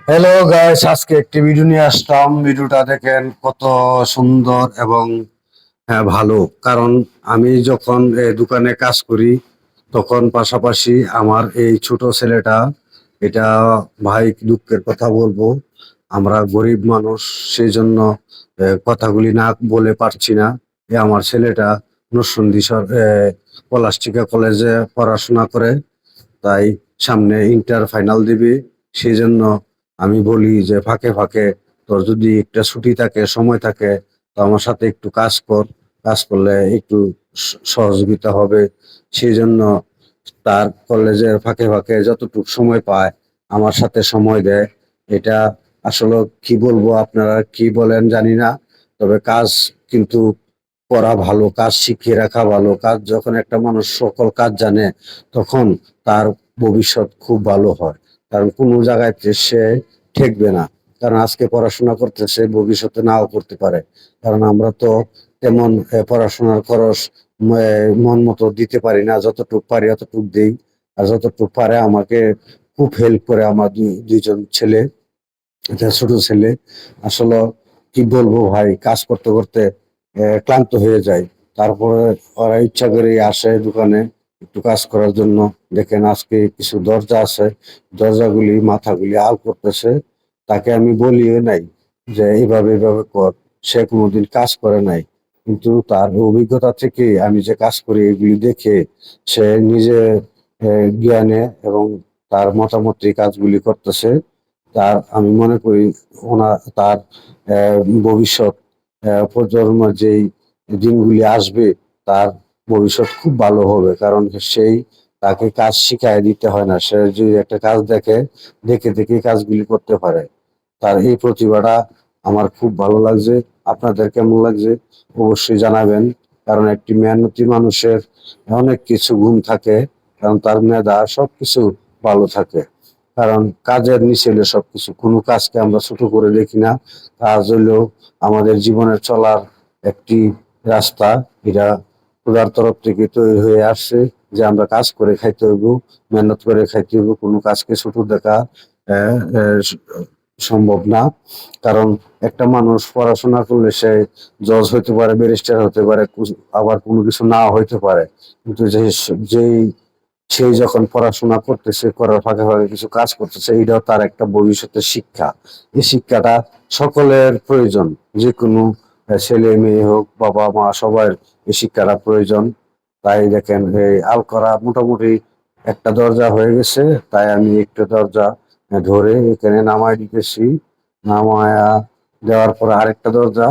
Hello guys, আজকে একটি video নিয়ে আসলাম। ভিডিওটা দেখেন কত সুন্দর এবং ভালো। কারণ আমি যখন দোকানে কাজ করি তখন পাশাপাশি আমার এই ছোট ছেলেটা, এটা ভাই দুঃখের কথা বলবো, আমরা গরিব মানুষ, সেই জন্য কথাগুলি না বলে পারছি না। আমার ছেলেটা নরসিংদী পলাশটিকা কলেজে পড়াশোনা করে, তাই সামনে ইন্টার ফাইনাল দিবি। সেই জন্য আমি বলি যে ফাঁকে ফাঁকে তোর যদি একটা ছুটি থাকে, সময় থাকে, তো আমার সাথে একটু কাজ কর। কাজ করলে একটু সহযোগিতা হবে। সেই জন্য তার কলেজের ফাঁকে ফাঁকে যতটুকু সময় পায় আমার সাথে সময় দেয়। এটা আসলে কি বলবো, আপনারা কি বলেন জানি না, তবে কাজ কিন্তু করা ভালো, কাজ শিখিয়ে রাখা ভালো। কাজ যখন একটা মানুষ সকল কাজ জানে তখন তার ভবিষ্যৎ খুব ভালো হয়। কারণ কোনো জায়গায় সে ঠেকবে না। কারণ আজকে পড়াশোনা করতেছে, ভবিষ্যতে নাও করতে পারে। কারণ আমরা তো তেমন পড়াশোনার খরচ মন মতো দিতে পারি না। যতটুকু পারি অতটুকু দিই, আর যতটুকু পারে আমাকে খুব হেল্প করে আমার দুইজন ছেলে। এটা ছোট ছেলে। আসলে কি বলবো ভাই, কাজ করতে করতে ক্লান্ত হয়ে যায়। তারপরে ওরা ইচ্ছা করে আসে দোকানে একটু কাজ করার জন্য। দেখেন আজকে কিছু দরজা আছে, দরজাগুলি মাথাগুলি আল করতেছে। তাকে আমি বলিও নাই যে এইভাবে এইভাবে কর, সে কোনোদিন কাজ করে নাই। কিন্তু তার অভিজ্ঞতা থেকে আমি যে কাজ করি এগুলি দেখে সে নিজে জ্ঞানে এবং তার মতামত এই কাজগুলি করতেছে। তার আমি মনে করি তার ভবিষ্যৎ প্রজন্মের যেই দিনগুলি আসবে, তার ভবিষ্যৎ খুব ভালো হবে। কারণ সেই তাকে কাজ শিখায় দিতে হয় না, সে যদি একটা কাজ দেখে, দেখে দেখে কাজগুলি করতে পারে। তার এই প্রতিভাটা আমার খুব ভালো লাগছে। আপনাদের কেমন লাগছে অবশ্যই জানাবেন। কারণ একটি মেহনতি মানুষের অনেক কিছু গুণ থাকে, কারণ তার মেধা সবকিছু ভালো থাকে। কারণ কাজের নিচে হলো সবকিছু, কোনো কাজকে আমরা ছোট করে দেখি না। কাজ হইলেও আমাদের জীবনের চলার একটি রাস্তা। এটা খোদার তরফ থেকে তৈরি হয়ে আসছে যে আমরা কাজ করে খাইতে হইব, মেহনত করে খাইতে হইব। কোনো কাজকে ছোট দেখা আহ, আহ, সম্ভব না। কারণ একটা মানুষ পড়াশোনা করলে সে জজ হইতে পারে, ব্যারিস্টার হতে পারে, আবার কোনো কিছু না হইতে পারে। কিন্তু যেই সেই যখন পড়াশোনা করতেছে, করার ফাঁকে ফাঁকে কিছু কাজ করতেছে, এটাও তার একটা ভবিষ্যতের শিক্ষা। এই শিক্ষাটা সকলের প্রয়োজন। যে কোনো ছেলে মেয়ে হোক, বাবা মা, সবার এই শিক্ষাটা প্রয়োজন। তাই দেখেন এই আল করা মোটামুটি একটা দরজা হয়ে গেছে। তাই আমি একটা দরজা ধরে এখানে নামায় দিতেছি। নামায়া দেওয়ার পরে আরেকটা দরজা